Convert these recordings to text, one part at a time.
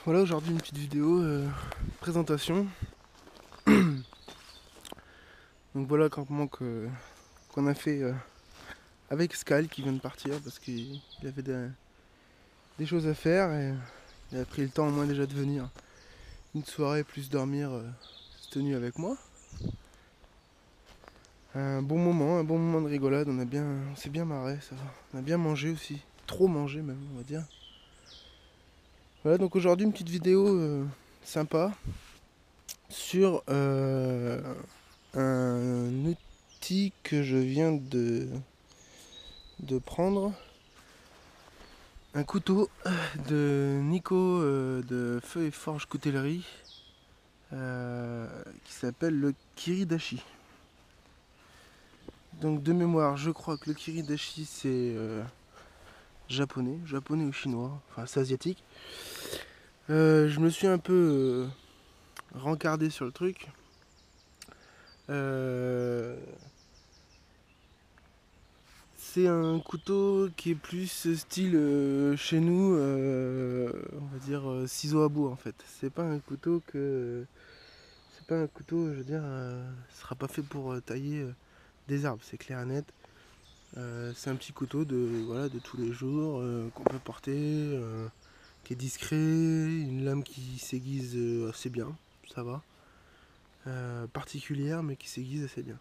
Voilà, aujourd'hui une petite vidéo présentation. Donc voilà campement qu'on a fait avec Scal qui vient de partir parce qu'il avait des choses à faire et il a pris le temps au moins déjà de venir une soirée plus dormir cette nuit avec moi. Un bon moment de rigolade, on s'est bien marré, ça va. On a bien mangé aussi, trop mangé même on va dire. Voilà donc aujourd'hui une petite vidéo sympa sur un outil que je viens de prendre, un couteau de Nico de Feu et Forge Coutellerie qui s'appelle le Kiridashi. Donc de mémoire, je crois que le Kiridashi c'est japonais ou chinois, enfin c'est asiatique. Je me suis un peu rencardé sur le truc. C'est un couteau qui est plus style chez nous, on va dire ciseau à bout en fait. C'est pas un couteau, je veux dire, ce sera pas fait pour tailler des arbres, c'est clair et net. C'est un petit couteau de tous les jours qu'on peut porter, qui est discret, une lame qui s'aiguise assez bien, ça va. Particulière mais qui s'aiguise assez bien.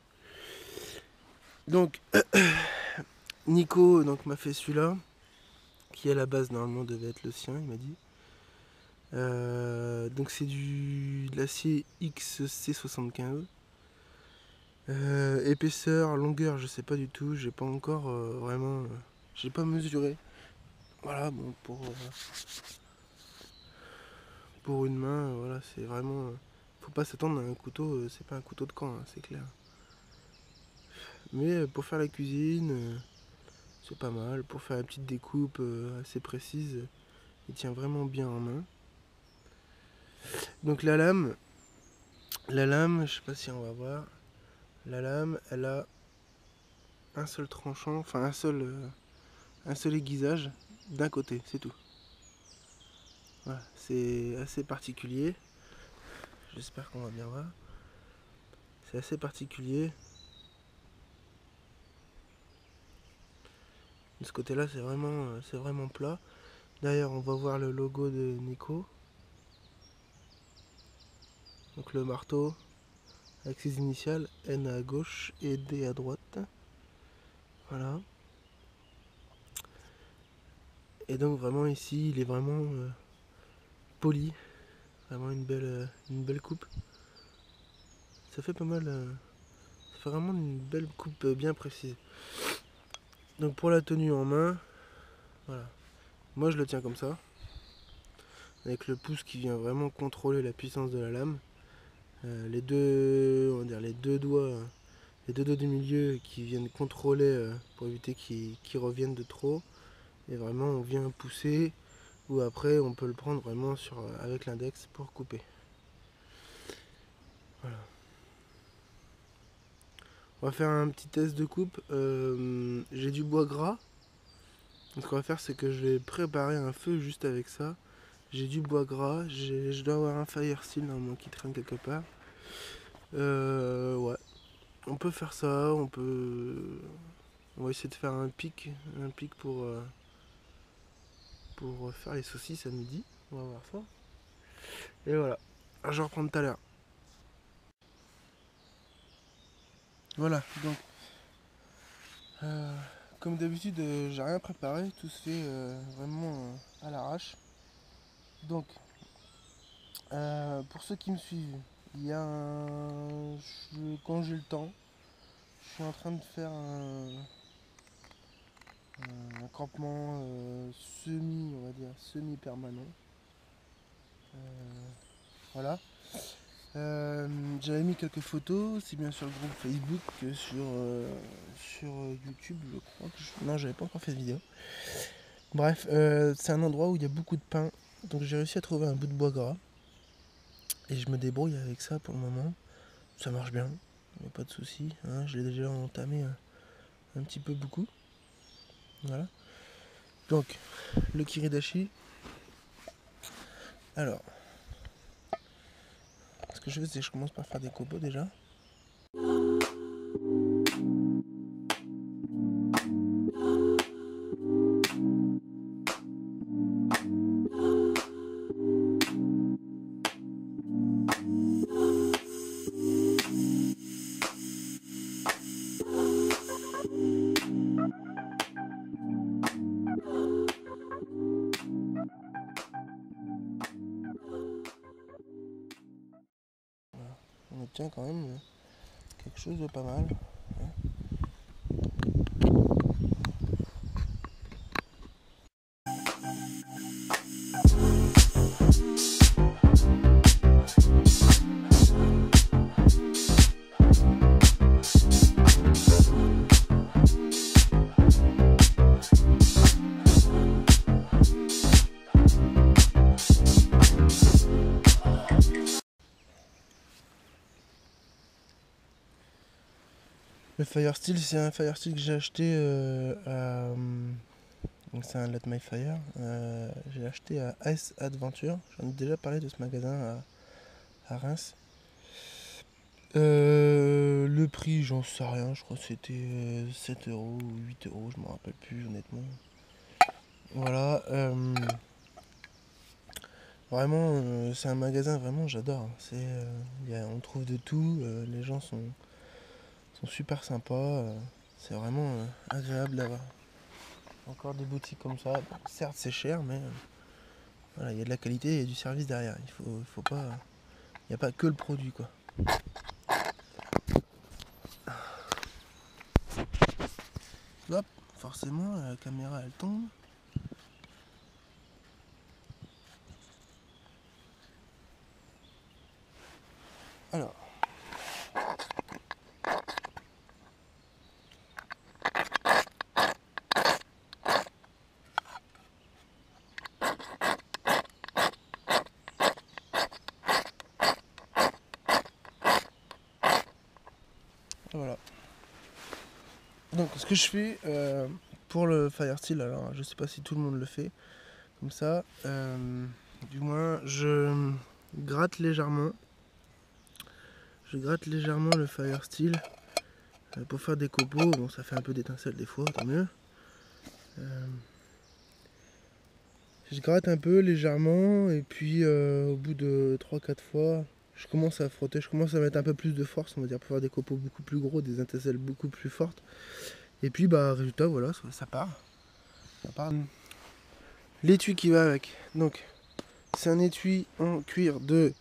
Donc Nico m'a fait celui-là, qui à la base normalement devait être le sien, il m'a dit. Donc c'est de l'acier XC75. Épaisseur, longueur, je sais pas du tout, j'ai pas encore vraiment, j'ai pas mesuré. Voilà, bon pour une main, voilà, c'est vraiment, faut pas s'attendre à un couteau, c'est pas un couteau de camp, hein, c'est clair. Mais pour faire la cuisine, c'est pas mal. Pour faire une petite découpe assez précise, il tient vraiment bien en main. Donc la lame, je sais pas si on va voir. La lame, elle a un seul tranchant, enfin un seul aiguisage d'un côté, c'est tout. Voilà, c'est assez particulier. J'espère qu'on va bien voir. C'est assez particulier. De ce côté-là, c'est vraiment plat. D'ailleurs, on va voir le logo de Nico. Donc le marteau avec ses initiales N à gauche et D à droite. Voilà. Et donc vraiment ici, il est vraiment poli. Vraiment une belle coupe. Ça fait pas mal. Ça fait vraiment une belle coupe bien précise. Donc pour la tenue en main, voilà. Moi je le tiens comme ça. Avec le pouce qui vient vraiment contrôler la puissance de la lame. On va dire les deux doigts du milieu qui viennent contrôler pour éviter qu'ils reviennent de trop. Et vraiment on vient pousser ou après on peut le prendre vraiment avec l'index pour couper. Voilà. On va faire un petit test de coupe. J'ai du bois gras. Donc ce qu'on va faire c'est que je vais préparer un feu juste avec ça. J'ai du bois gras, je dois avoir un fire steel normalement qui traîne quelque part. Ouais, on peut faire ça, on va essayer de faire un pic pour faire les saucisses à midi. On va voir ça. Et voilà, je vais reprendre tout à l'heure. Voilà, donc comme d'habitude, j'ai rien préparé, tout se fait vraiment à l'arrache. Donc, pour ceux qui me suivent, il y a quand j'ai le temps, je suis en train de faire un campement on va dire, semi-permanent. Voilà. J'avais mis quelques photos, aussi bien sur le groupe Facebook que sur YouTube, je crois. Non, j'avais pas encore fait de vidéo. Bref, c'est un endroit où il y a beaucoup de pins. Donc j'ai réussi à trouver un bout de bois gras. Et je me débrouille avec ça pour le moment. Ça marche bien, il n'y a pas de souci. Hein, je l'ai déjà entamé un petit peu beaucoup. Voilà. Donc, le kiridashi. Alors, ce que je fais, c'est que je commence par faire des copeaux déjà. On obtient quand même quelque chose de pas mal. Le Firesteel, c'est un Firesteel que j'ai acheté donc c'est un Let My Fire. J'ai acheté à Ice Adventure. J'en ai déjà parlé de ce magasin à Reims. Le prix, j'en sais rien. Je crois que c'était 7 euros ou 8 euros. Je me rappelle plus honnêtement. Voilà. Vraiment, c'est un magasin, vraiment, j'adore. On trouve de tout. Les gens sont super sympas. C'est vraiment agréable d'avoir encore des boutiques comme ça. Bon, certes, c'est cher, mais voilà, il y a de la qualité et du service derrière. Il faut pas, il n'y a pas que le produit, quoi. Hop, forcément, la caméra elle tombe. Alors. Voilà. Donc ce que je fais pour le Firesteel, alors je sais pas si tout le monde le fait comme ça, du moins je gratte légèrement. Je gratte légèrement le Firesteel pour faire des copeaux. Bon, ça fait un peu d'étincelles des fois, tant mieux. Je gratte un peu légèrement et puis au bout de 3-4 fois, je commence à frotter, je commence à mettre un peu plus de force, on va dire, pour faire des copeaux beaucoup plus gros, des étincelles beaucoup plus fortes. Et puis bah résultat, voilà, ça part. Ça part. L'étui qui va avec. Donc c'est un étui en cuir de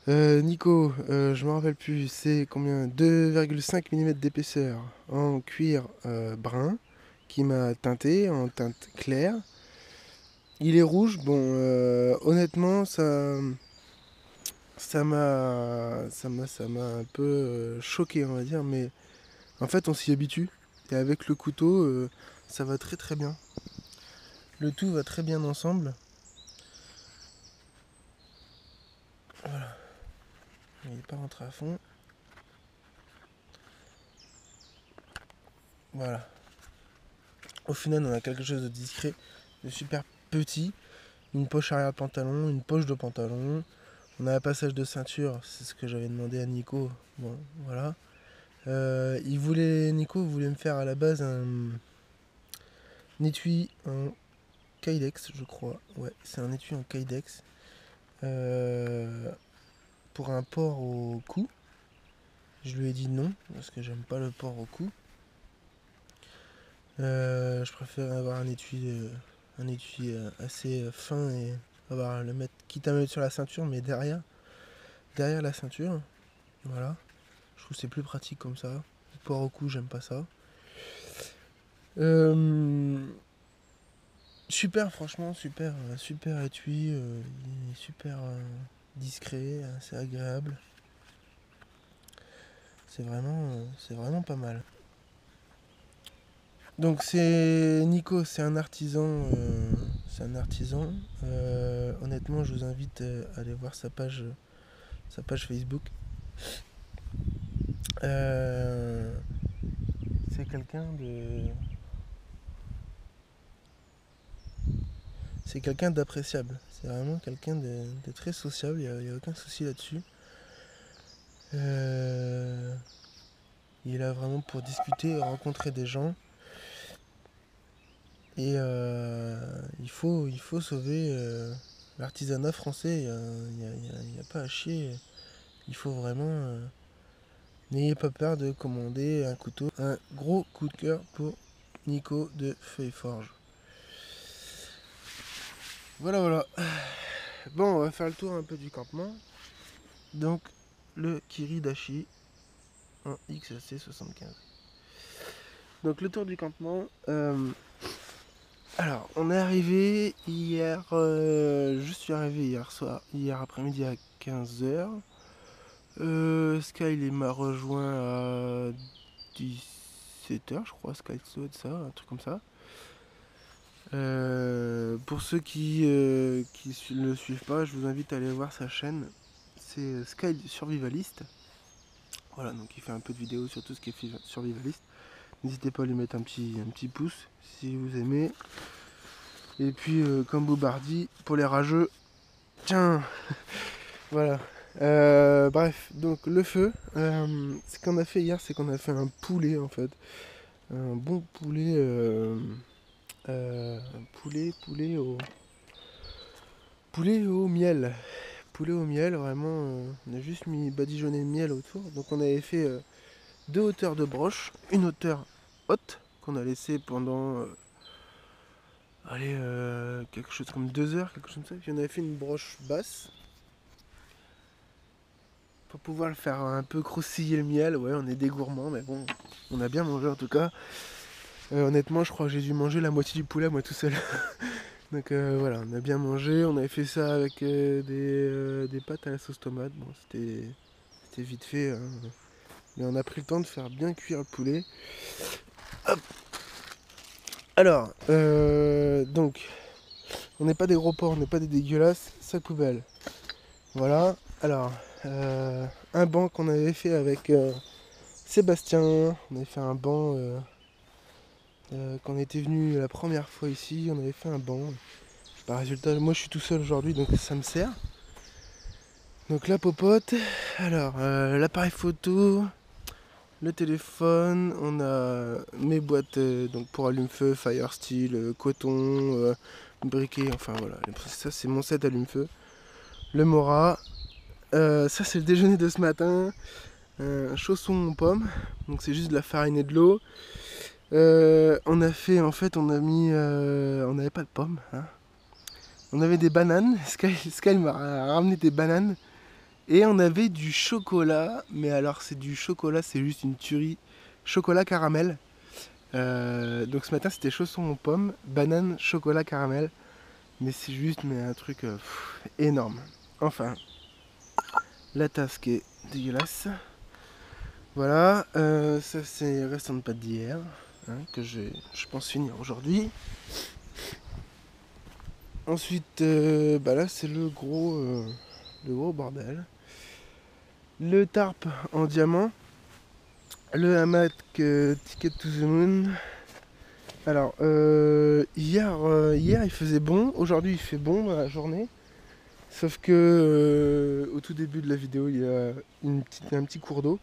Nico, je me rappelle plus, c'est combien, 2,5 mm d'épaisseur en cuir brun qui m'a teinté en teinte claire. Il est rouge, bon honnêtement ça m'a un peu choqué, on va dire, mais en fait on s'y habitue et avec le couteau ça va très très bien. Le tout va très bien ensemble. Voilà. Il n'est pas rentré à fond. Voilà. Au final, on a quelque chose de discret, de super petit. Une poche arrière de pantalon, une poche de pantalon. On a un passage de ceinture, c'est ce que j'avais demandé à Nico. Bon, voilà. Nico voulait me faire à la base un étui en Kydex, je crois. Ouais, c'est un étui en Kydex. Pour un port au cou. Je lui ai dit non, parce que j'aime pas le port au cou. Je préfère avoir un étui assez fin et le mettre, quitte à me mettre sur la ceinture, mais derrière la ceinture. Voilà. Je trouve que c'est plus pratique comme ça. Le port au cou, j'aime pas ça. Super, franchement, super étui. Il est super discret, assez agréable. C'est vraiment pas mal. Donc c'est Nico, c'est un artisan. Honnêtement, je vous invite à aller voir sa page Facebook. C'est quelqu'un de c'est quelqu'un d'appréciable. C'est vraiment quelqu'un de très sociable, il n'y a aucun souci là-dessus. Il est là vraiment pour discuter, rencontrer des gens. Et il faut sauver l'artisanat français. Il n'y a pas à chier. Il faut vraiment... n'ayez pas peur de commander un couteau. Un gros coup de cœur pour Nico de Feuilleforge. Voilà, voilà. Bon, on va faire le tour un peu du campement. Donc, le Kiridashi en XAC 75. Donc, le tour du campement. Alors, on est arrivé hier. Je suis arrivé hier après-midi à 15h. Sky il m'a rejoint à 17h, je crois. Sky doit être ça, un truc comme ça. Pour ceux qui ne le suivent pas, je vous invite à aller voir sa chaîne. C'est Sky Survivaliste. Voilà, donc il fait un peu de vidéos sur tout ce qui est survivaliste. N'hésitez pas à lui mettre un petit pouce si vous aimez. Et puis, comme Boubardi, pour les rageux, tiens, voilà. Bref, donc le feu, ce qu'on a fait hier, c'est qu'on a fait un poulet en fait. Un bon poulet, poulet au miel. Poulet au miel, vraiment, on a juste mis badigeonné de miel autour. Donc on avait fait 2 hauteurs de broche, une hauteur haute qu'on a laissé pendant quelque chose comme 2 heures, quelque chose comme ça. Puis on avait fait une broche basse pour pouvoir le faire un peu croustiller le miel. Ouais, on est des gourmands, mais bon, on a bien mangé en tout cas. Honnêtement, je crois que j'ai dû manger la moitié du poulet moi tout seul. Donc voilà, on a bien mangé. On avait fait ça avec des pâtes à la sauce tomate. Bon, c'était vite fait, hein. Mais on a pris le temps de faire bien cuire le poulet. Hop. Alors, donc, on n'est pas des gros porcs, on n'est pas des dégueulasses, sac poubelle. Voilà, alors, un banc qu'on avait fait avec Sébastien. On avait fait un banc quand on était venu la première fois ici, on avait fait un banc. Par résultat, moi je suis tout seul aujourd'hui, donc ça me sert. Donc la popote, alors l'appareil photo, le téléphone, on a mes boîtes donc pour allume-feu, fire steel, coton, briquet, enfin voilà, ça c'est mon set allume-feu. Le Mora, ça c'est le déjeuner de ce matin, chaussons aux pommes, donc c'est juste de la farine et de l'eau. On a fait, en fait, on a mis, on n'avait pas de pommes, hein. On avait des bananes, Sky m'a ramené des bananes. Et on avait du chocolat, mais alors c'est du chocolat, c'est juste une tuerie. Chocolat caramel. Donc ce matin c'était chaussons aux pommes, banane, chocolat caramel. Mais c'est juste un truc énorme. Enfin, la tasse qui est dégueulasse. Voilà, ça c'est restant de pâte d'hier, hein, que je pense finir aujourd'hui. Ensuite, bah là c'est le gros bordel. Le tarp en diamant. Le hamac Ticket to the Moon. Alors, hier il faisait bon, aujourd'hui il fait bon dans la journée. Sauf que au tout début de la vidéo, il y a un petit cours d'eau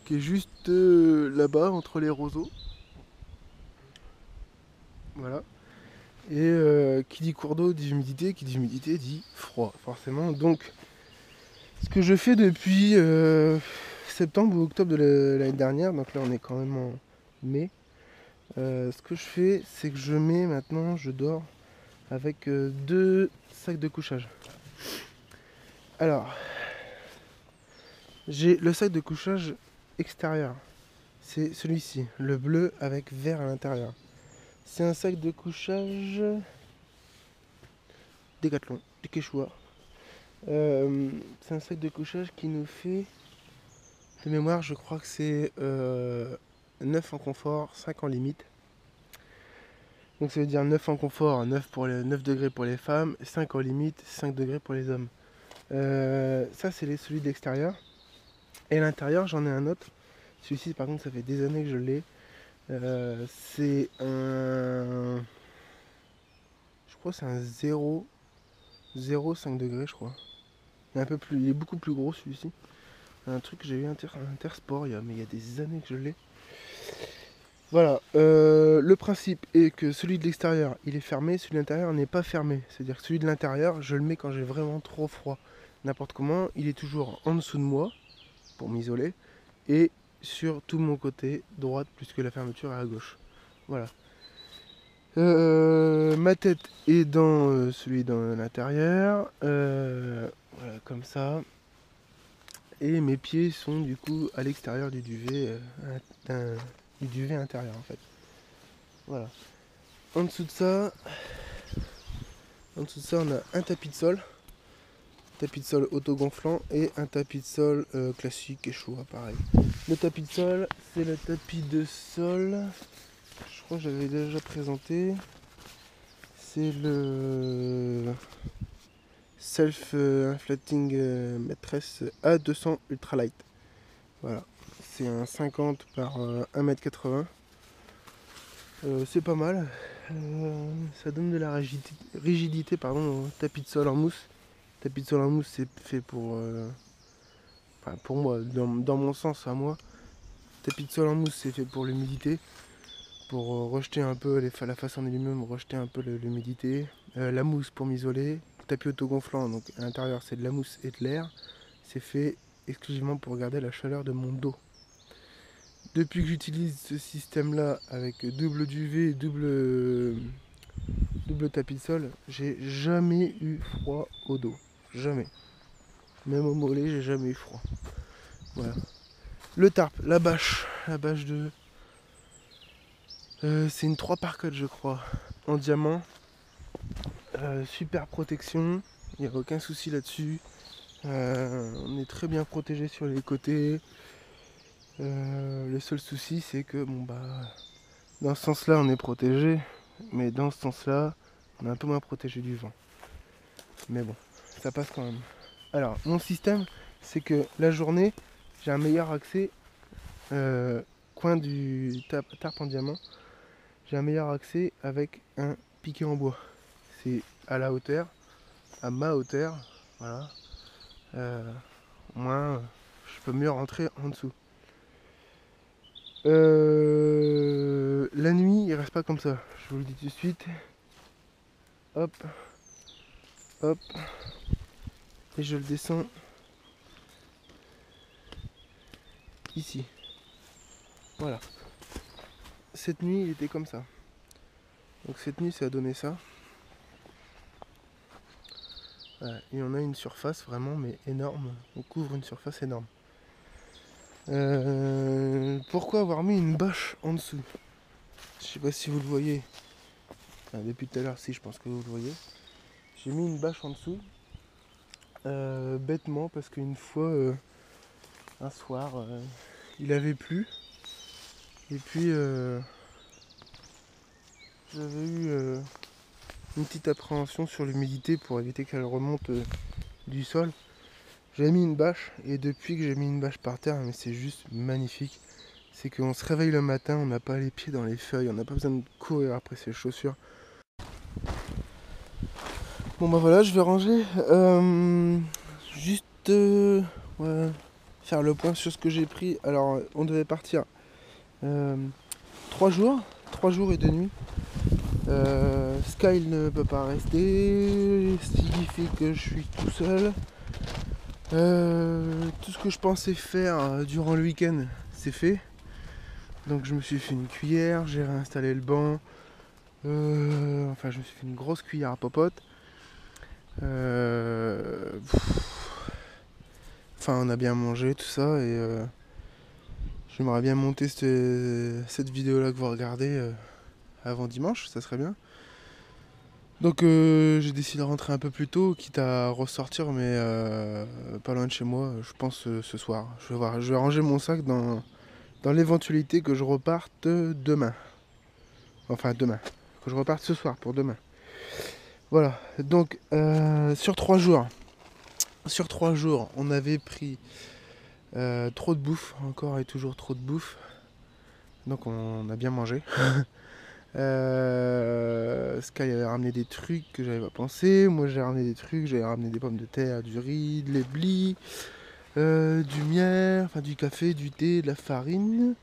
qui est juste là-bas entre les roseaux. Voilà. Et qui dit cours d'eau dit humidité, qui dit humidité dit froid, forcément. Donc, ce que je fais depuis septembre ou octobre de l'année dernière, donc là on est quand même en mai. Ce que je fais, c'est que je dors avec 2 sacs de couchage. Alors, j'ai le sac de couchage extérieur. C'est celui-ci, le bleu avec vert à l'intérieur. C'est un sac de couchage Décathlon, du Quechua. C'est un sac de couchage qui nous fait, de mémoire, je crois que c'est 9 en confort, 5 en limite. Donc ça veut dire 9 en confort, 9 degrés pour les femmes, 5 en limite, 5 degrés pour les hommes. Ça c'est celui de l'extérieur. Et à l'intérieur j'en ai un autre. Celui-ci par contre ça fait des années que je l'ai. C'est un... crois que c'est un 0,5 degrés, je crois. Il est beaucoup plus gros celui-ci. Un truc que j'ai eu Intersport, mais il y a des années que je l'ai. Voilà, le principe est que celui de l'extérieur il est fermé, celui de l'intérieur n'est pas fermé. C'est-à-dire que celui de l'intérieur, je le mets quand j'ai vraiment trop froid. N'importe comment, il est toujours en dessous de moi pour m'isoler et sur tout mon côté droite puisque la fermeture est à gauche. Voilà. Ma tête est dans celui dans l'intérieur, voilà, comme ça. Et mes pieds sont du coup à l'extérieur du duvet, du duvet intérieur en fait. Voilà. En dessous de ça, on a un tapis de sol autogonflant et un tapis de sol classique et chaud, pareil. Le tapis de sol, c'est le tapis de sol, je crois que j'avais déjà présenté. C'est le Self-Inflating Mattress A200 Ultralight. Voilà, c'est un 50 par 1,80 m. C'est pas mal. Ça donne de la rigidité au tapis de sol en mousse. Le tapis de sol en mousse, c'est fait pour moi, dans mon sens à moi. Le tapis de sol en mousse, c'est fait pour l'humidité, pour rejeter un peu la façon de lui-même, rejeter un peu l'humidité. La mousse pour m'isoler. Le tapis autogonflant, donc à l'intérieur c'est de la mousse et de l'air. C'est fait exclusivement pour garder la chaleur de mon dos. Depuis que j'utilise ce système là avec double duvet, double tapis de sol, j'ai jamais eu froid au dos. Jamais. Même au mollet, j'ai jamais eu froid. Voilà. Le tarp, la bâche de... c'est une 3x4 je crois, en diamant. Super protection, il n'y a aucun souci là-dessus. On est très bien protégé sur les côtés. Le seul souci c'est que dans ce sens là on est protégé, mais dans ce sens là on est un peu moins protégé du vent. Mais bon, ça passe quand même. Alors mon système c'est que la journée j'ai un meilleur accès coin du tarp en diamant. J'ai un meilleur accès avec un piquet en bois. C'est à la hauteur, à ma hauteur, voilà. Au moins je peux mieux rentrer en dessous. La nuit, il reste pas comme ça. Je vous le dis tout de suite. Hop, hop, et je le descends ici. Voilà. Cette nuit, il était comme ça. Donc cette nuit, ça a donné ça. Voilà. Et on a une surface vraiment, mais énorme. On couvre une surface énorme. Pourquoi avoir mis une bâche en dessous? Je sais pas si vous le voyez. Enfin, depuis tout à l'heure, si, je pense que vous le voyez. J'ai mis une bâche en dessous. Bêtement, parce qu'une fois, un soir, il avait plu. Et puis, j'avais eu une petite appréhension sur l'humidité pour éviter qu'elle remonte du sol. J'ai mis une bâche, et depuis que j'ai mis une bâche par terre, mais c'est juste magnifique. C'est qu'on se réveille le matin, on n'a pas les pieds dans les feuilles, on n'a pas besoin de courir après ses chaussures. Bon bah voilà, je vais ranger. Juste ouais, faire le point sur ce que j'ai pris. Alors on devait partir 3 jours et 2 nuits. Sky ne peut pas rester, ce qui fait que je suis tout seul. Tout ce que je pensais faire durant le week-end, c'est fait. Donc je me suis fait une cuillère, j'ai réinstallé le banc. Enfin je me suis fait une grosse cuillère à popote. Enfin on a bien mangé tout ça et j'aimerais bien monter cette vidéo là que vous regardez avant dimanche, ça serait bien. Donc j'ai décidé de rentrer un peu plus tôt, quitte à ressortir mais pas loin de chez moi, je pense ce soir. Je vais ranger mon sac dans l'éventualité que je reparte demain. Enfin demain. Que je reparte ce soir pour demain. Voilà, donc sur 3 jours. Sur 3 jours, on avait pris trop de bouffe, encore et toujours trop de bouffe. Donc on a bien mangé. Sky avait ramené des trucs que j'avais pas pensé. Moi j'ai ramené des trucs, j'avais ramené des pommes de terre, du riz, de l'éblis, du miel, enfin du café, du thé, de la farine.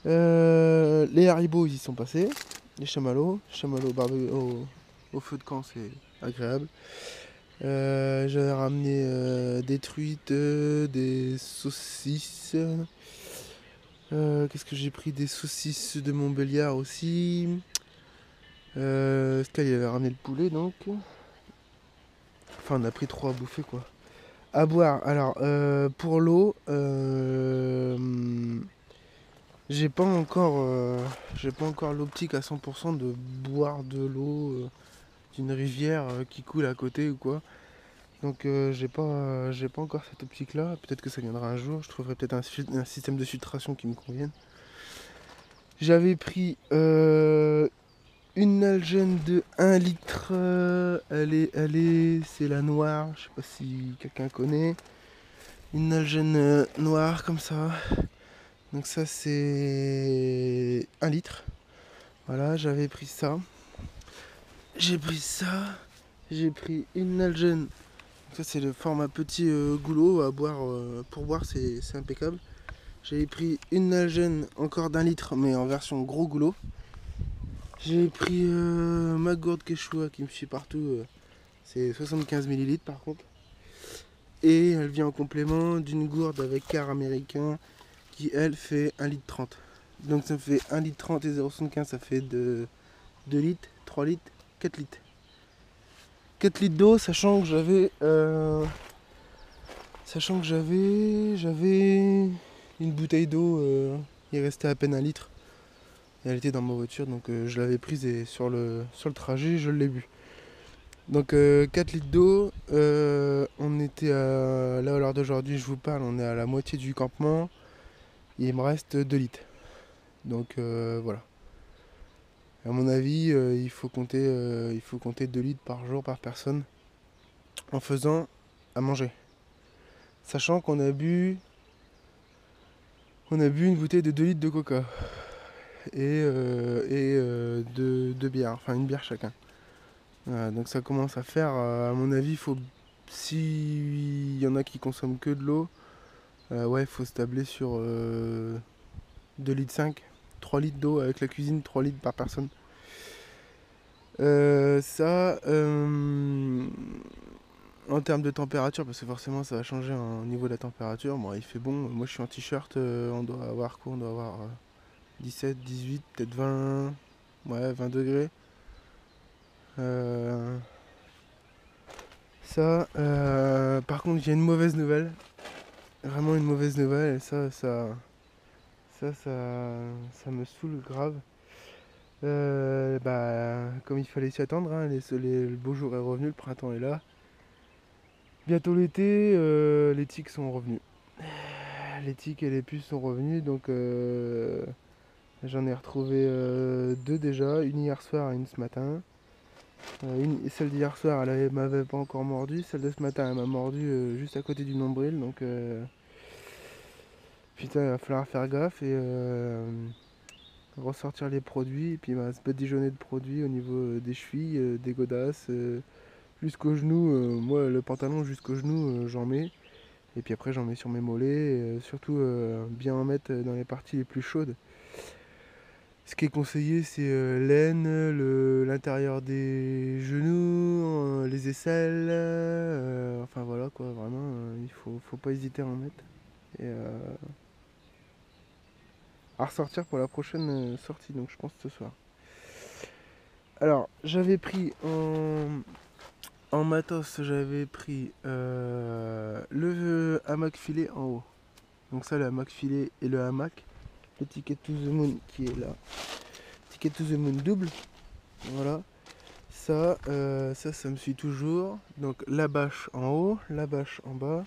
Les haribots ils y sont passés. Les chamallows au feu de camp c'est agréable. J'avais ramené des truites, des saucisses. Qu'est-ce que j'ai pris? Des saucisses de Montbéliard aussi. Sky avait ramené le poulet donc. Enfin on a pris 3 à bouffer quoi. À boire, alors pour l'eau, j'ai pas encore l'optique à 100% de boire de l'eau d'une rivière qui coule à côté ou quoi. Donc j'ai pas encore cette optique là. Peut-être que ça viendra un jour. Je trouverai peut-être un système de filtration qui me convienne. J'avais pris une Nalgene de 1 litre. C'est la noire. Je sais pas si quelqu'un connaît. Une Nalgene noire comme ça. Donc ça c'est 1 litre. Voilà, j'avais pris ça. J'ai pris ça. J'ai pris une Nalgene. Ça c'est le format petit goulot à boire. Pour boire c'est impeccable. J'avais pris une Nalgene encore d'1 litre mais en version gros goulot. J'ai pris ma gourde Quechua qui me suit partout. C'est 75 ml par contre. Et elle vient en complément d'une gourde avec quart américain qui elle fait 1 litre 30. Donc ça me fait 1 litre 30 et 0,75 ça fait 2 litres, 3 litres, 4 litres. 4 litres d'eau sachant que j'avais une bouteille d'eau, il restait à peine 1 litre. Et elle était dans ma voiture donc je l'avais prise et sur le trajet je l'ai bu. Donc 4 litres d'eau, on était là à l'heure d'aujourd'hui je vous parle, on est à la moitié du campement. Il me reste 2 litres. Donc voilà. À mon avis, il faut compter 2 litres par jour par personne en faisant à manger. Sachant qu'on a bu une bouteille de 2 litres de coca et de bière, enfin une bière chacun. Voilà, donc ça commence à faire, à mon avis, s'il y en a qui consomment que de l'eau, ouais, il faut se tabler sur 2 litres 5, 3 litres d'eau avec la cuisine, 3 litres par personne. En termes de température, parce que forcément ça va changer au niveau de la température. Bon, il fait bon, moi je suis en t-shirt, on doit avoir quoi? On doit avoir 17, 18, peut-être 20, ouais, 20 degrés. Par contre, j'ai une mauvaise nouvelle, vraiment une mauvaise nouvelle, et ça me saoule grave. Comme il fallait s'y attendre, hein, le beau jour est revenu, le printemps est là. Bientôt l'été, les tiques sont revenus. Les tiques et les puces sont revenus, donc j'en ai retrouvé 2 déjà, une hier soir et une ce matin. Celle d'hier soir, elle m'avait pas encore mordu, celle de ce matin, elle m'a mordu juste à côté du nombril, donc putain, il va falloir faire gaffe et ressortir les produits, et puis se badigeonner de produits au niveau des chevilles, des godasses, jusqu'aux genoux. Moi, le pantalon jusqu'aux genoux, j'en mets. Et puis après, j'en mets sur mes mollets. Surtout, bien en mettre dans les parties les plus chaudes. Ce qui est conseillé, c'est l'aine, l'intérieur des genoux, les aisselles. Enfin voilà quoi, vraiment, il faut pas hésiter à en mettre. Et à ressortir pour la prochaine sortie, donc je pense ce soir. Alors, j'avais pris en matos, j'avais pris le hamac filet en haut. Donc ça, le hamac filet et le hamac. Le Ticket to the Moon qui est là. Ticket to the Moon double. Voilà. Ça me suit toujours. Donc la bâche en haut, la bâche en bas.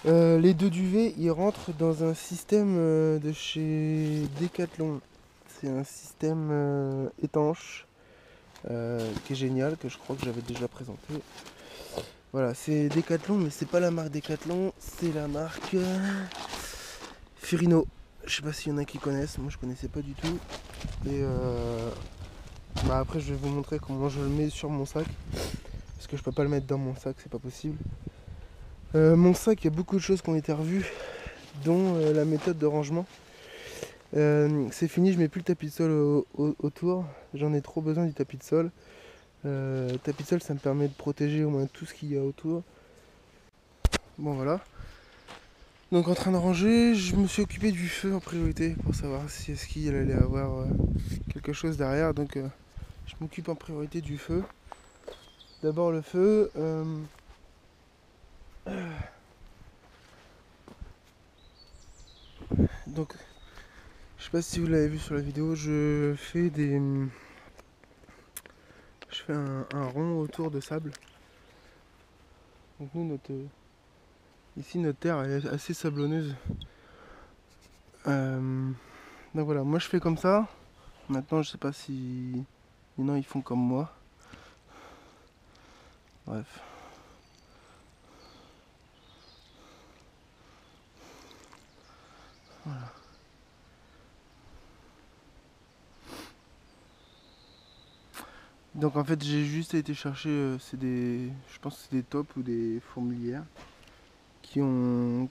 Les 2 duvets, ils rentrent dans un système de chez Decathlon. C'est un système étanche qui est génial, que je crois que j'avais déjà présenté. Voilà, c'est Decathlon, mais c'est pas la marque Decathlon, c'est la marque Furino. Je sais pas s'il y en a qui connaissent, moi je connaissais pas du tout. Et après je vais vous montrer comment je le mets sur mon sac. Parce que je peux pas le mettre dans mon sac, c'est pas possible. Mon sac, il y a beaucoup de choses qui ont été revues, dont la méthode de rangement. C'est fini, je mets plus le tapis de sol autour. J'en ai trop besoin du tapis de sol. Tapis de sol, ça me permet de protéger au moins tout ce qu'il y a autour. Bon voilà. Donc en train de ranger, je me suis occupé du feu en priorité pour savoir si est-ce qu'il allait avoir quelque chose derrière. Donc je m'occupe en priorité du feu. D'abord le feu. Donc je sais pas si vous l'avez vu sur la vidéo, je fais un rond autour de sable. Donc nous ici notre terre elle est assez sablonneuse. Donc voilà, moi je fais comme ça. Maintenant je sais pas si non ils font comme moi. Bref. Voilà. Donc en fait j'ai juste été chercher, je pense que c'est des taupes ou des fourmilières qui ont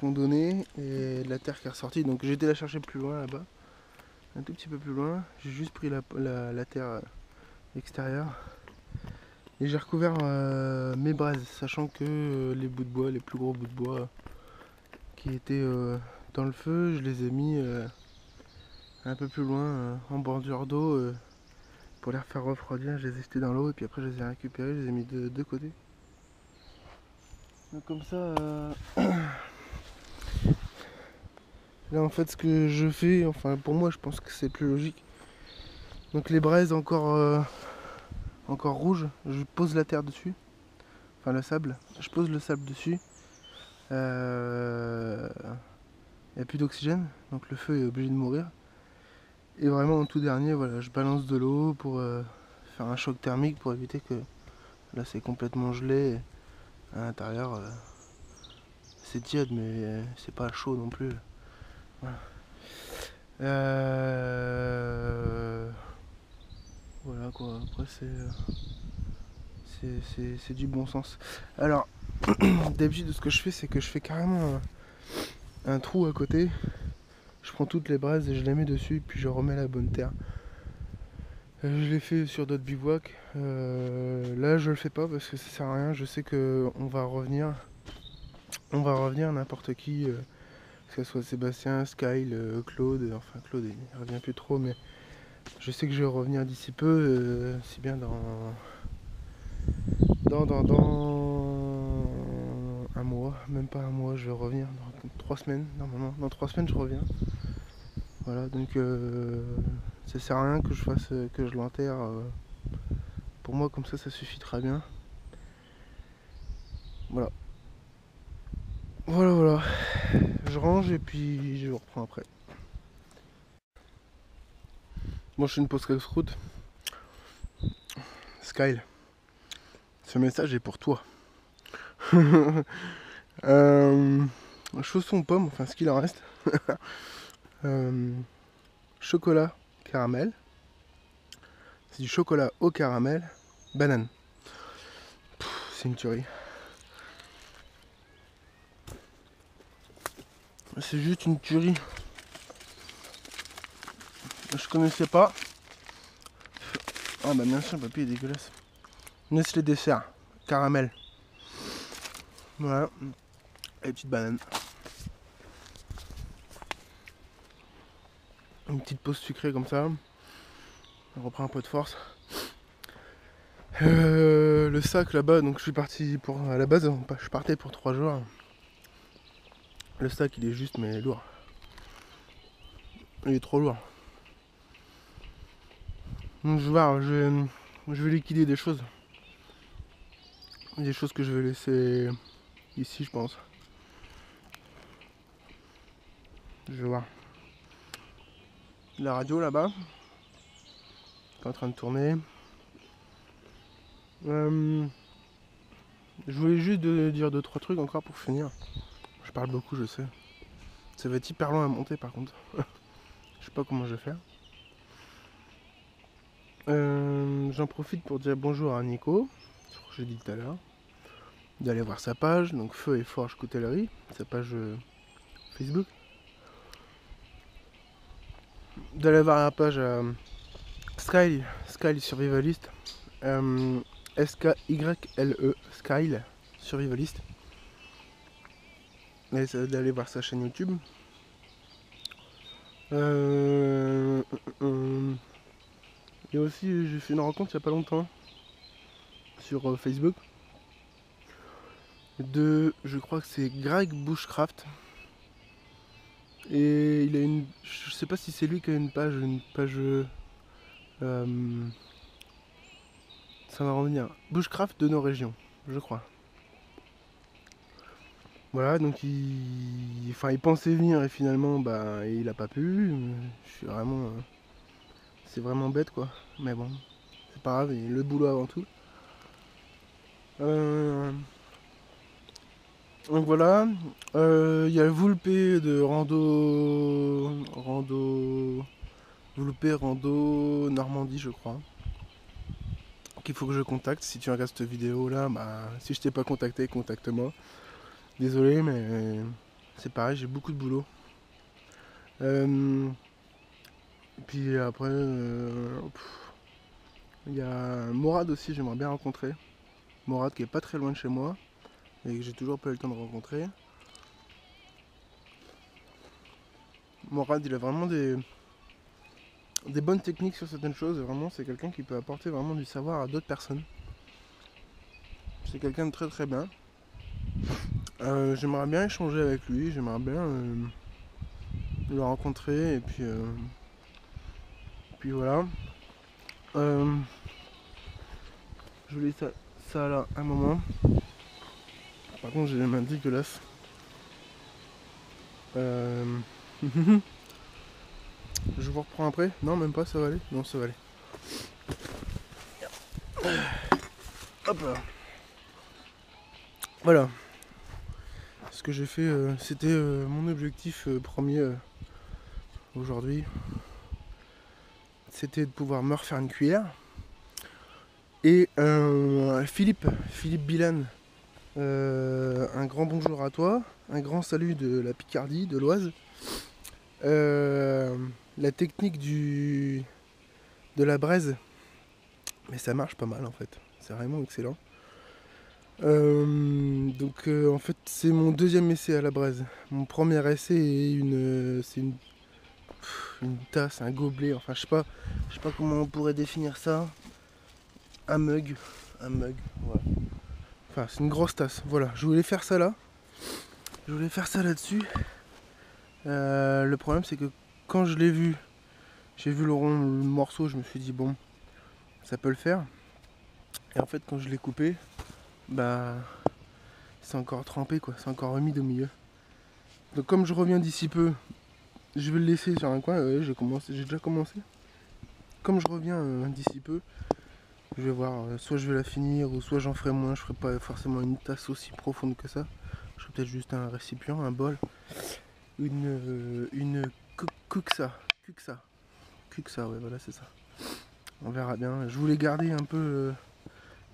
donné et de la terre qui est ressortie. Donc j'ai été la chercher plus loin là-bas, un tout petit peu plus loin. J'ai juste pris la terre extérieure et j'ai recouvert mes braises, sachant que les bouts de bois, les plus gros bouts de bois qui étaient dans le feu, je les ai mis un peu plus loin en bordure d'eau pour les refaire refroidir. Je les ai jetés dans l'eau et puis après je les ai récupérés, je les ai mis de deux côtés. Donc comme ça, là en fait ce que je fais, enfin pour moi je pense que c'est plus logique. Donc les braises encore rouges, je pose la terre dessus, enfin le sable, je pose le sable dessus. Il n'y a plus d'oxygène, donc le feu est obligé de mourir. Et vraiment en tout dernier, voilà, je balance de l'eau pour faire un choc thermique pour éviter que là c'est complètement gelé à l'intérieur. C'est tiède mais c'est pas chaud non plus. Voilà. Voilà quoi, après c'est du bon sens. Alors d'habitude ce que je fais c'est que je fais carrément un trou à côté. Je prends toutes les braises et je les mets dessus puis je remets la bonne terre. Je l'ai fait sur d'autres bivouacs. Là je le fais pas parce que ça sert à rien. Je sais que on va revenir n'importe qui. Que ce soit Sébastien, Skyle, Claude, enfin Claude il revient plus trop mais je sais que je vais revenir d'ici peu, si bien dans un mois, même pas un mois, je vais revenir dans 3 semaines normalement. Dans 3 semaines je reviens. Voilà donc ça sert à rien que je fasse que je l'enterre. Pour moi comme ça suffit très bien. Voilà. Voilà. Je range et puis je reprends après. Moi je fais une pause casse-croûte. Skyle, ce message est pour toi. Chaussons pommes, enfin ce qu'il en reste. Chocolat caramel. C'est du chocolat au caramel. Banane. C'est une tuerie. C'est juste une tuerie. Je connaissais pas. Ah bah bien sûr, le papier est dégueulasse. Nestlé dessert. Caramel. Voilà. Et petite banane. Une petite pause sucrée comme ça. On reprend un peu de force. Le sac là-bas, donc je suis parti pour. À la base, je partais pour 3 jours. Le sac il est juste mais lourd. Il est trop lourd. Donc je vais liquider des choses. Des choses que je vais laisser ici je pense. Je vais voir. La radio là-bas. Est en train de tourner. Je voulais juste dire 2-3 trucs encore pour finir. Je parle beaucoup je sais. Ça va être hyper long à monter par contre. Je sais pas comment je vais faire. J'en profite pour dire bonjour à Nico, ce que j'ai dit tout à l'heure. D'aller voir sa page, donc Feu et Forge Coutellerie, sa page Facebook. D'aller voir la page Skyle Survivalist. S-K-Y-L-E, Skyle Survivalist. Et d'aller voir sa chaîne YouTube. Et aussi, j'ai fait une rencontre il n'y a pas longtemps sur Facebook de, je crois que c'est Greg Bushcraft. Et il a une, je sais pas si c'est lui qui a une page ça va revenir, Bushcraft de nos régions, je crois. Voilà, donc il pensait venir et finalement, bah, il a pas pu. Je suis vraiment, c'est vraiment bête quoi. Mais bon, c'est pas grave, le boulot avant tout. Donc voilà, il y a le Vulpe de Vulpe Rando Normandie je crois, qu'il faut que je contacte. Si tu regardes cette vidéo là, bah, si je t'ai pas contacté, contacte-moi. Désolé mais c'est pareil, j'ai beaucoup de boulot. Puis après, il y a Morad aussi, j'aimerais bien rencontrer. Morad qui est pas très loin de chez moi et que j'ai toujours pas eu le temps de rencontrer. Morad, il a vraiment des bonnes techniques sur certaines choses. Vraiment, c'est quelqu'un qui peut apporter vraiment du savoir à d'autres personnes. C'est quelqu'un de très très bien. J'aimerais bien échanger avec lui, j'aimerais bien le rencontrer et puis voilà. Je voulais ça là un moment. Par contre, j'ai les mains dégueulasses. Je vous reprends après. Non, même pas, ça va aller. Non, ça va aller. Hop là. Voilà. Ce que j'ai fait, c'était mon objectif premier aujourd'hui. C'était de pouvoir me refaire une cuillère. Et Philippe Bilan, un grand bonjour à toi. Un grand salut de la Picardie, de l'Oise. La technique de la braise, mais ça marche pas mal en fait, c'est vraiment excellent. Donc en fait c'est mon deuxième essai à la braise. Mon premier essai est c'est une tasse, un gobelet, enfin je sais pas comment on pourrait définir ça. Un mug, voilà. Enfin c'est une grosse tasse, voilà. Je voulais faire ça là. Je voulais faire ça là-dessus. Le problème c'est que quand je l'ai vu, j'ai vu le morceau, je me suis dit bon, ça peut le faire. Et en fait quand je l'ai coupé, bah c'est encore trempé quoi, c'est encore humide au milieu. Donc comme je reviens d'ici peu, je vais le laisser sur un coin, j'ai déjà commencé. Comme je reviens d'ici peu, je vais voir, soit je vais la finir ou soit j'en ferai moins, je ferai pas forcément une tasse aussi profonde que ça. Je ferai peut-être juste un récipient, un bol, une cuxa, ouais voilà c'est ça. On verra bien. Je voulais garder un peu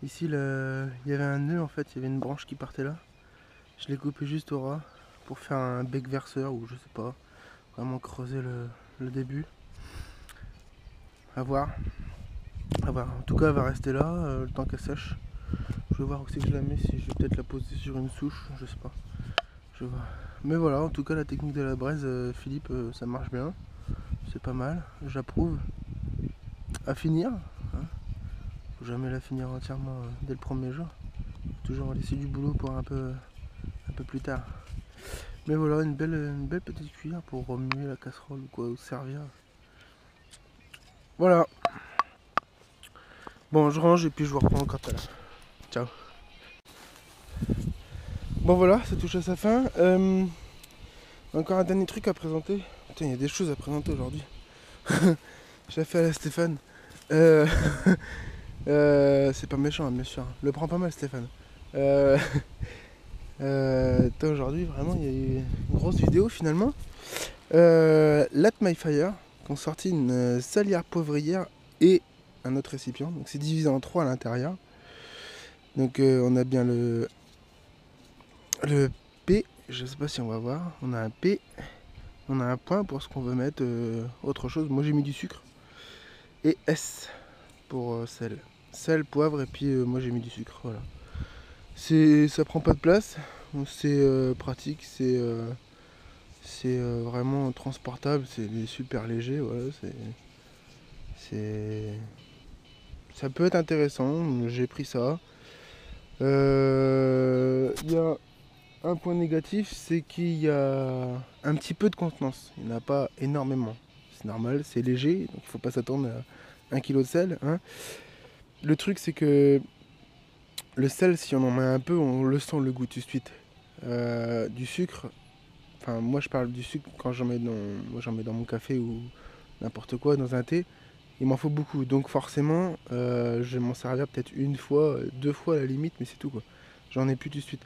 ici, il y avait un nœud en fait, il y avait une branche qui partait là. Je l'ai coupé juste au ras pour faire un bec verseur ou je sais pas, vraiment creuser le début. À voir. En tout cas elle va rester là le temps qu'elle sèche. Je vais voir aussi que je la mets, si je vais peut-être la poser sur une souche, je sais pas. Je vais voir. Mais voilà, en tout cas la technique de la braise, Philippe, ça marche bien. C'est pas mal, j'approuve. À finir, hein. Faut jamais la finir entièrement dès le premier jour. Faut toujours laisser du boulot pour un peu plus tard. Mais voilà, une belle petite cuillère pour remuer la casserole ou quoi, ou servir. Voilà. Bon, je range et puis je vous reprends encore tout à l'heure. Ciao. Bon voilà, ça touche à sa fin. Encore un dernier truc à présenter. Putain, il y a des choses à présenter aujourd'hui. Je l'ai fait à la Stéphane. C'est pas méchant, bien sûr. Le prends pas mal, Stéphane. Aujourd'hui, vraiment, il y a eu une grosse vidéo finalement. Light My Fire, qui ont sorti une salière poivrière et un autre récipient. Donc c'est divisé en trois à l'intérieur. Donc on a bien le P, je sais pas si on va voir. On a un P, on a un point pour ce qu'on veut mettre autre chose. Moi j'ai mis du sucre. Et S pour sel. Sel, poivre et puis moi j'ai mis du sucre. Voilà. Ça prend pas de place. C'est pratique, c'est vraiment transportable, c'est super léger, voilà, c'est, ça peut être intéressant, j'ai pris ça. Il y a un point négatif, c'est qu'il y a un petit peu de contenance, il n'y en a pas énormément. C'est normal, c'est léger, donc il ne faut pas s'attendre à 1 kg de sel. Hein. Le truc, c'est que le sel, si on en met un peu, on le sent le goût tout de suite. Du sucre, enfin moi je parle du sucre quand j'en mets dans mon café ou n'importe quoi, dans un thé, il m'en faut beaucoup. Donc forcément, je vais m'en servir peut-être une fois, deux fois à la limite, mais c'est tout quoi. J'en ai plus tout de suite.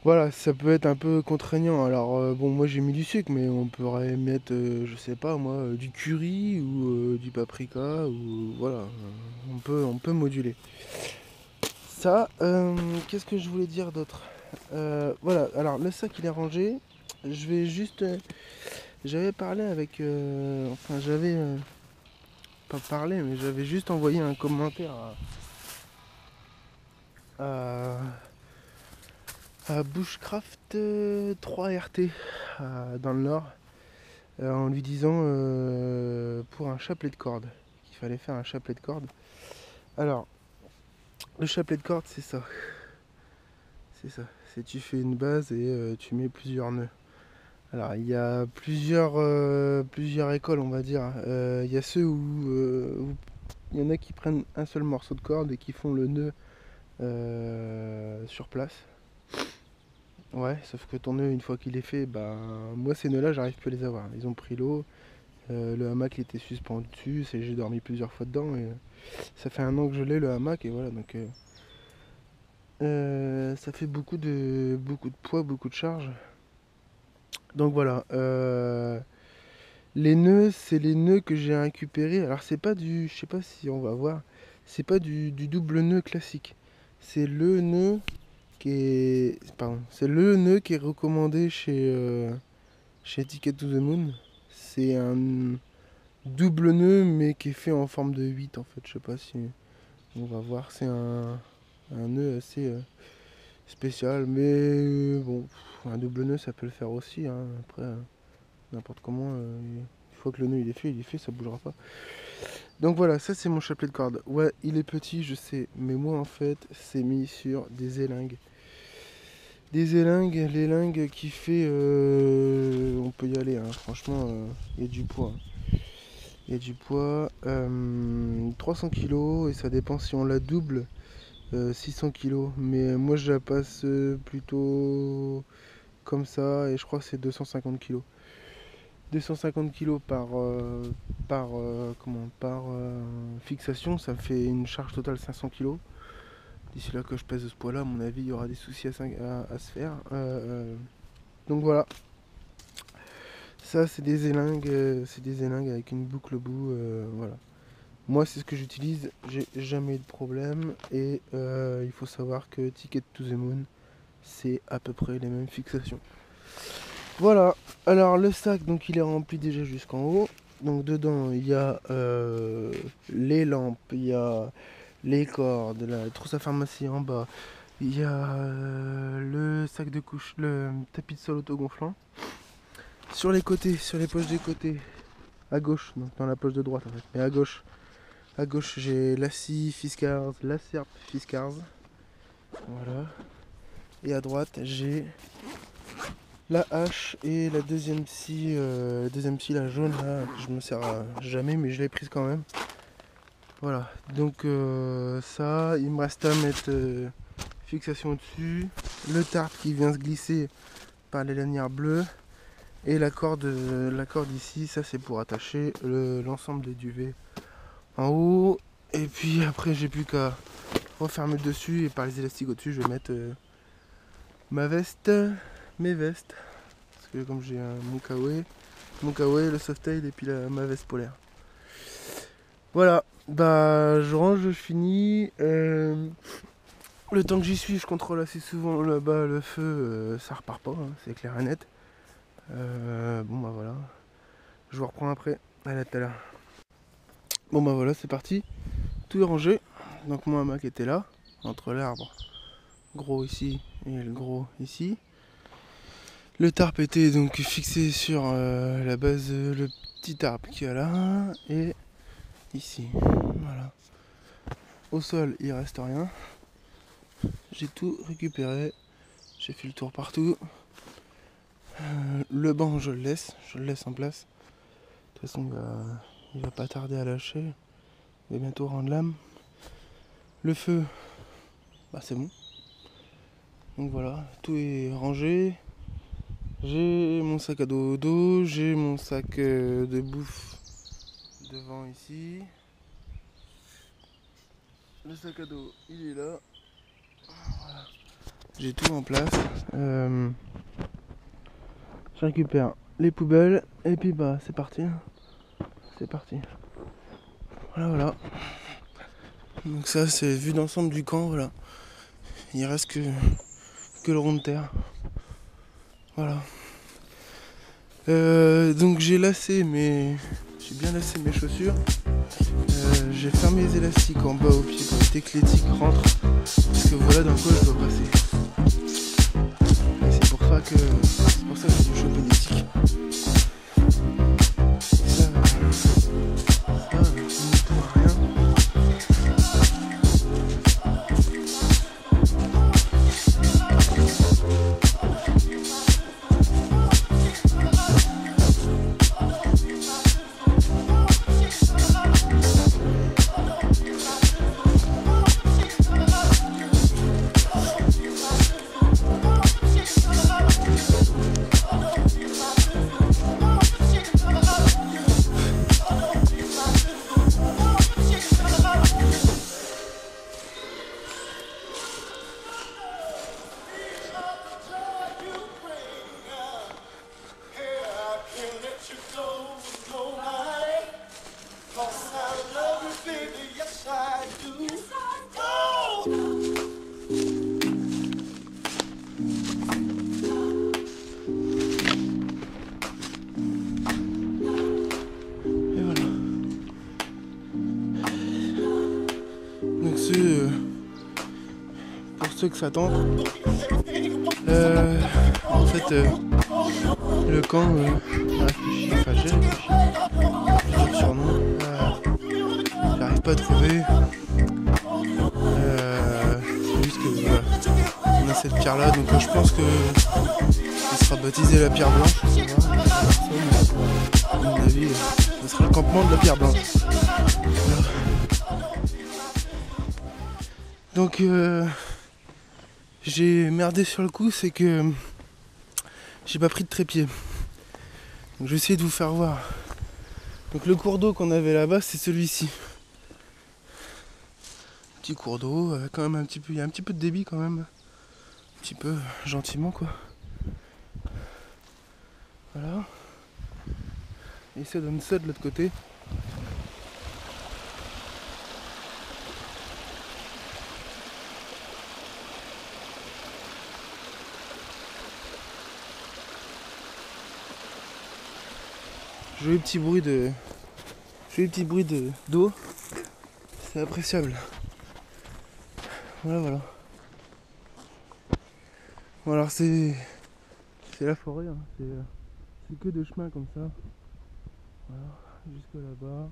Voilà, ça peut être un peu contraignant. Alors bon, moi j'ai mis du sucre, mais on pourrait mettre, je sais pas moi, du curry ou du paprika ou voilà, on peut moduler. Ça, qu'est-ce que je voulais dire d'autre? Voilà, alors le sac il est rangé. Je vais juste. J'avais parlé avec. Enfin, j'avais. Pas parlé, mais j'avais juste envoyé un commentaire à, à Bushcraft 3RT dans le Nord en lui disant pour un chapelet de cordes qu'il fallait faire un chapelet de cordes. Alors, le chapelet de cordes, c'est ça. C'est ça. C'est tu fais une base et tu mets plusieurs nœuds. Alors, il y a plusieurs écoles, on va dire. Il y a ceux où il y en a qui prennent un seul morceau de corde et qui font le nœud sur place. Ouais, sauf que ton nœud, une fois qu'il est fait, bah, moi ces nœuds-là, j'arrive plus à les avoir. Ils ont pris l'eau, le hamac il était suspendu dessus, j'ai dormi plusieurs fois dedans et ça fait 1 an que je l'ai le hamac et voilà donc ça fait beaucoup de poids, beaucoup de charge. Donc voilà, les nœuds, c'est les nœuds que j'ai récupérés. Alors c'est pas je sais pas si on va voir, c'est pas du double nœud classique. C'est le nœud c'est le nœud qui est recommandé chez Ticket to the Moon. C'est un double nœud mais qui est fait en forme de 8 en fait. Je sais pas si on va voir. C'est un nœud assez spécial, mais bon, un double nœud ça peut le faire aussi. Hein. Après, n'importe comment. Une fois que le nœud il est fait, ça bougera pas. Donc voilà, ça c'est mon chapelet de corde. Ouais, il est petit, je sais, mais moi en fait, c'est mis sur des élingues. Des élingues, l'élingue qui fait. On peut y aller, hein. Franchement, il y a du poids. Il y a du poids. 300 kg et ça dépend si on la double. 600 kg. Mais moi je la passe plutôt comme ça et je crois que c'est 250 kg. 250 kg par fixation, ça me fait une charge totale 500 kg. D'ici là que je pèse ce poids-là, à mon avis, il y aura des soucis à se faire. Donc voilà. Ça, c'est des élingues avec une boucle au bout. Voilà. Moi, c'est ce que j'utilise. J'ai jamais eu de problème. Et il faut savoir que Ticket to the Moon, c'est à peu près les mêmes fixations. Voilà. Alors le sac, donc il est rempli déjà jusqu'en haut. Donc dedans, il y a les lampes, il y a les cordes, la trousse à pharmacie en bas. Il y a le sac de couche, le tapis de sol autogonflant. Sur les côtés, sur les poches des côtés, à gauche, donc dans la poche de droite en fait, mais à gauche j'ai la scie Fiskars, la serpe Fiskars. Voilà. Et à droite j'ai la hache et la deuxième scie, la jaune là, que je me sers jamais mais je l'ai prise quand même. Voilà, donc ça, il me reste à mettre fixation au-dessus, le tarp qui vient se glisser par les lanières bleues et la corde ici, ça c'est pour attacher l'ensemble des duvets en haut. Et puis après j'ai plus qu'à refermer dessus et par les élastiques au-dessus je vais mettre ma veste, mes vestes. Parce que comme j'ai mon kawaii, le softail et puis ma veste polaire. Voilà, bah je range, je finis. Le temps que j'y suis, je contrôle assez souvent là-bas le feu, ça repart pas, hein, c'est clair et net. Bon bah voilà, je vous reprends après, allez à tout à l'heure. Bon bah voilà, c'est parti, tout est rangé. Donc mon hamac était là, entre l'arbre gros ici et le gros ici. Le tarp était donc fixé sur la base, le petit arbre qu'il y a là, et ici, voilà. Au sol, il reste rien. J'ai tout récupéré, j'ai fait le tour partout. Le banc, je le laisse en place. De toute façon, il va pas tarder à lâcher. Il va bientôt rendre l'âme. Le feu, bah c'est bon. Donc voilà, tout est rangé. J'ai mon sac à dos, j'ai mon sac de bouffe devant ici. Le sac à dos, il est là. Voilà. J'ai tout en place. Je récupère les poubelles et puis bah c'est parti. C'est parti. Voilà. Donc ça c'est vue d'ensemble du camp, voilà. Il reste que le rond de terre. Voilà. Donc j'ai bien lassé mes chaussures. J'ai fermé les élastiques en bas au pied pour éviter que l'éthique rentre. Parce que voilà dans quoi je dois passer. Et c'est pour ça que j'ai dû choper l'éthique. Ça ne tourne rien. Pour ceux que ça tente, en fait le camp réfléchi, enfin j'ai réfléchi plusieurs surnoms, j'arrive pas à trouver, c'est juste que voilà, on a cette pierre là, donc je pense que ça sera baptisé la pierre blanche, je sais pas, à mon avis ce sera le campement de la pierre blanche. Donc j'ai merdé sur le coup, c'est que j'ai pas pris de trépied. Donc je vais essayer de vous faire voir. Donc le cours d'eau qu'on avait là-bas, c'est celui-ci. Petit cours d'eau, quand même il y a un petit peu de débit quand même. Un petit peu, gentiment quoi. Voilà. Et ça donne ça de l'autre côté. Joli petit bruit d'eau, c'est appréciable. Voilà. Bon alors c'est la forêt, hein. C'est que des chemins comme ça. Voilà, jusque là-bas.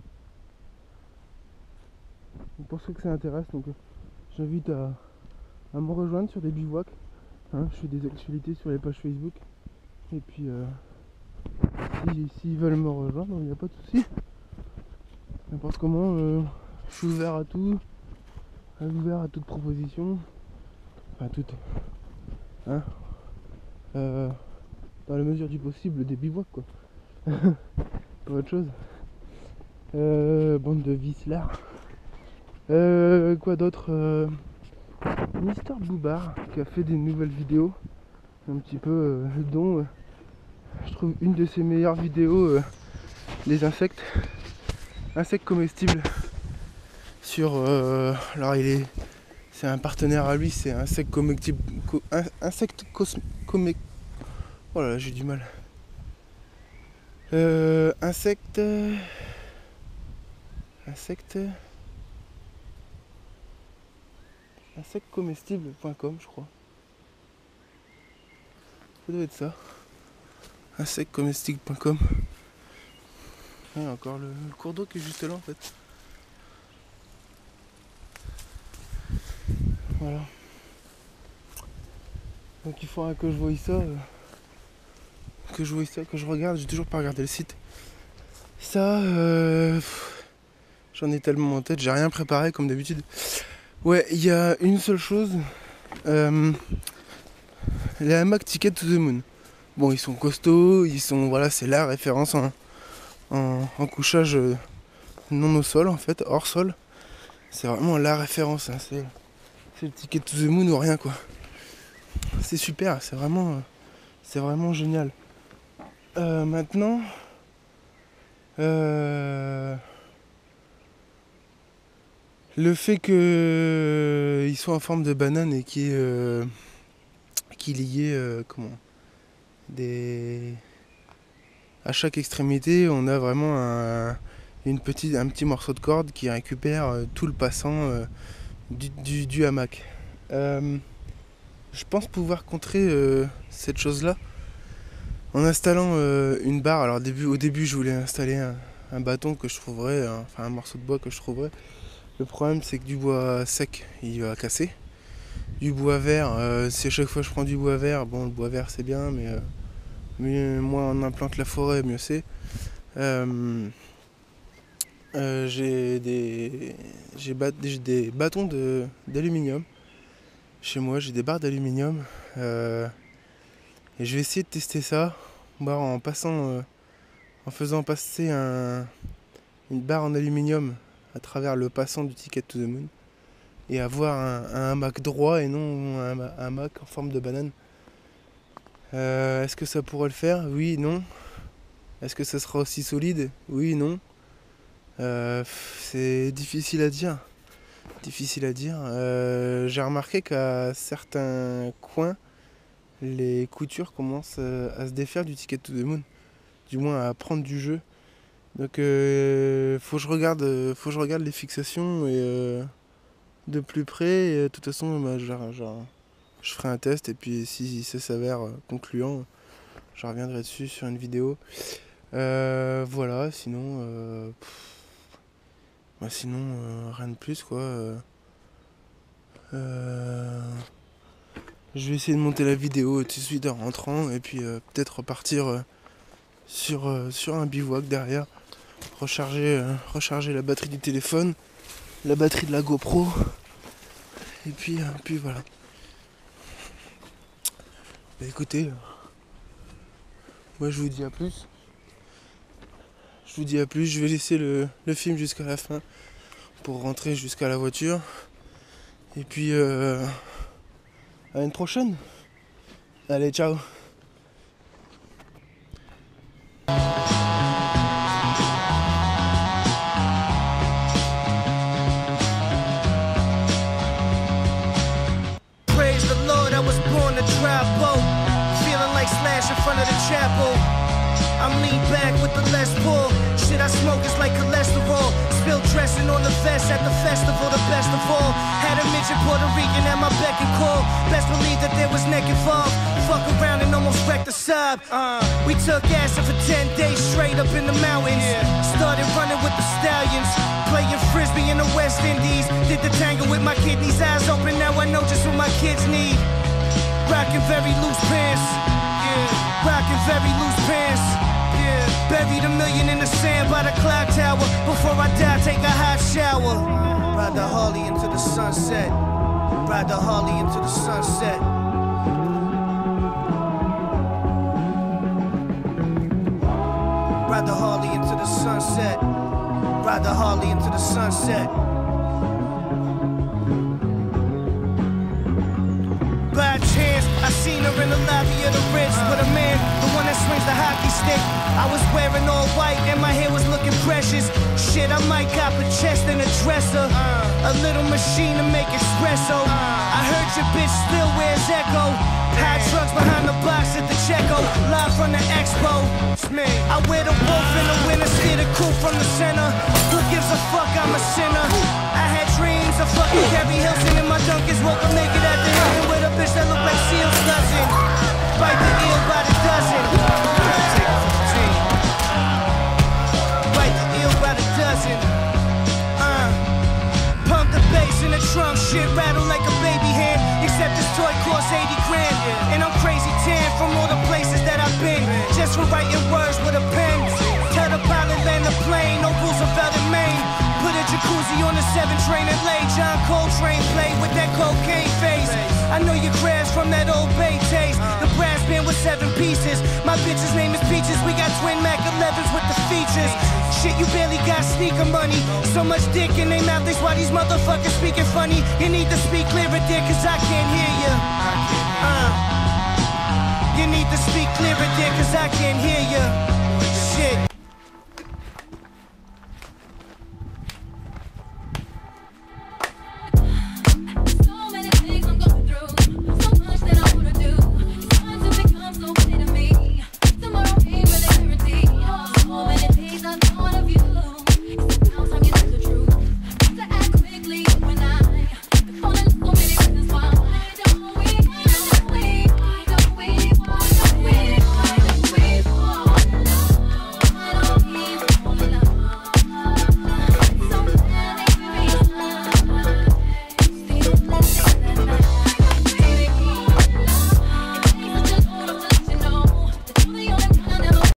Donc pour ceux que ça intéresse, donc j'invite à me rejoindre sur des bivouacs. Hein, je fais des actualités sur les pages Facebook. Et puis s'ils veulent me rejoindre, il n'y a pas de souci. N'importe comment, je suis ouvert à tout, ouvert à toute proposition. Enfin toute. Hein, dans la mesure du possible des bivouacs quoi. Pas autre chose. Bande de vicelards. Quoi d'autre, Mister Boubard qui a fait des nouvelles vidéos. un petit peu dont je trouve une de ses meilleures vidéos, les insectes comestibles sur alors c'est un partenaire à lui, c'est insectes comestibles oh là là, j'ai du mal. Insectcomestibles.com, je crois. Ça doit être ça. Insectcomestibles.com. Il y a encore le cours d'eau qui est juste là en fait. Voilà. Donc il faudra que je voie ça. Que je regarde. J'ai toujours pas regardé le site. Ça, j'en ai tellement en tête, j'ai rien préparé comme d'habitude. Ouais, il y a une seule chose. Les hamacs Ticket to the Moon. Bon, ils sont costauds, voilà, c'est la référence en couchage non au sol en fait, hors sol. C'est vraiment la référence, hein, c'est le Ticket to the Moon ou rien quoi. C'est super, c'est vraiment génial. Maintenant, le fait qu'il soit en forme de banane et qu'il y ait à chaque extrémité, on a vraiment un petit morceau de corde qui récupère tout le passant du hamac. Je pense pouvoir contrer cette chose-là en installant une barre. Alors au début je voulais installer un bâton que je trouverais, enfin un morceau de bois que je trouverais. Le problème c'est que du bois sec il va casser. Du bois vert, si à chaque fois je prends du bois vert, bon le bois vert c'est bien, mais moins on implante la forêt, mieux c'est. J'ai des bâtons d'aluminium. Chez moi j'ai des barres d'aluminium. Et je vais essayer de tester ça, en faisant passer une barre en aluminium à travers le passant du Ticket to the Moon et avoir un hamac droit et non un hamac en forme de banane. Est-ce que ça pourrait le faire? Oui, non. Est-ce que ça sera aussi solide? Oui, non. C'est difficile à dire. J'ai remarqué qu'à certains coins, les coutures commencent à se défaire du Ticket to the Moon, du moins à prendre du jeu. Donc faut que je regarde les fixations et de plus près. Et, de toute façon, je ferai un test et puis si ça s'avère concluant, je reviendrai dessus sur une vidéo. Voilà, sinon, rien de plus quoi. Je vais essayer de monter la vidéo tout de suite en rentrant et puis peut-être repartir sur un bivouac derrière, recharger la batterie du téléphone, la batterie de la GoPro et puis voilà. Bah écoutez, moi je vous dis à plus. Je vais laisser le film jusqu'à la fin pour rentrer jusqu'à la voiture. Et puis à une prochaine. Allez, ciao. Praise the Lord, I was born to drive boat. Feeling like Slash in front of the chapel. I'm lean back with the Les Paul. Shit I smoke is like cholesterol. Spill dressing on the vest at the festival, the best of all. Had a midget Puerto Rican at my beck and call. Best believe that there was neck involved. Fuck around and almost wrecked the sub. We took acid for 10 days straight up in the mountains. Started running with the stallions. Playing frisbee in the West Indies. Did the tango with my kidneys, eyes open. Now I know just what my kids need. Rockin' very loose pants. Rockin' very loose pants. Buried $1 million in the sand by the clock tower. Before I die, take a hot shower. Ride the Harley into the sunset. Ride the Harley into the sunset. Ride the Harley into the sunset. Ride the Harley into the sunset. By chance, I seen dinner in the lobby of the Ritz with a man, the one that swings the hockey stick. I was wearing all white and my hair was looking precious. Shit, I might cop a chest and a dresser, a little machine to make espresso. I heard your bitch still wears Echo. High trucks behind the box at the Checo, live from the expo. It's me. I wear the wolf in the winter, steer the coupe from the center. Who gives a fuck? I'm a sinner. I had dreams of fucking Carrie Hilson in my Dunkins. Woke up naked at the Hilton with a bitch that looked like Seal Slussin'. Bite the eel by the dozen. Bite the eel by the dozen. Pump the bass in the trunk, shit rattle like a baby hand. Except this toy costs 80 grand. And I'm crazy tan from all the places that I've been. Just for writing words with a pen. Tell the pilot land the plane, no Roosevelt in Maine. Put a jacuzzi on the 7 train and lay John Coltrane play with that cocaine face. I know you crashed from that old Bay taste. The brass band with 7 pieces. My bitch's name is Peaches. We got twin Mac 11s with the features. Shit, you barely got sneaker money. So much dick in their mouth, that's why these motherfuckers speaking funny. You need to speak clearer, dick, cause I can't hear you. You need to speak clearer, dick, cause I can't hear you.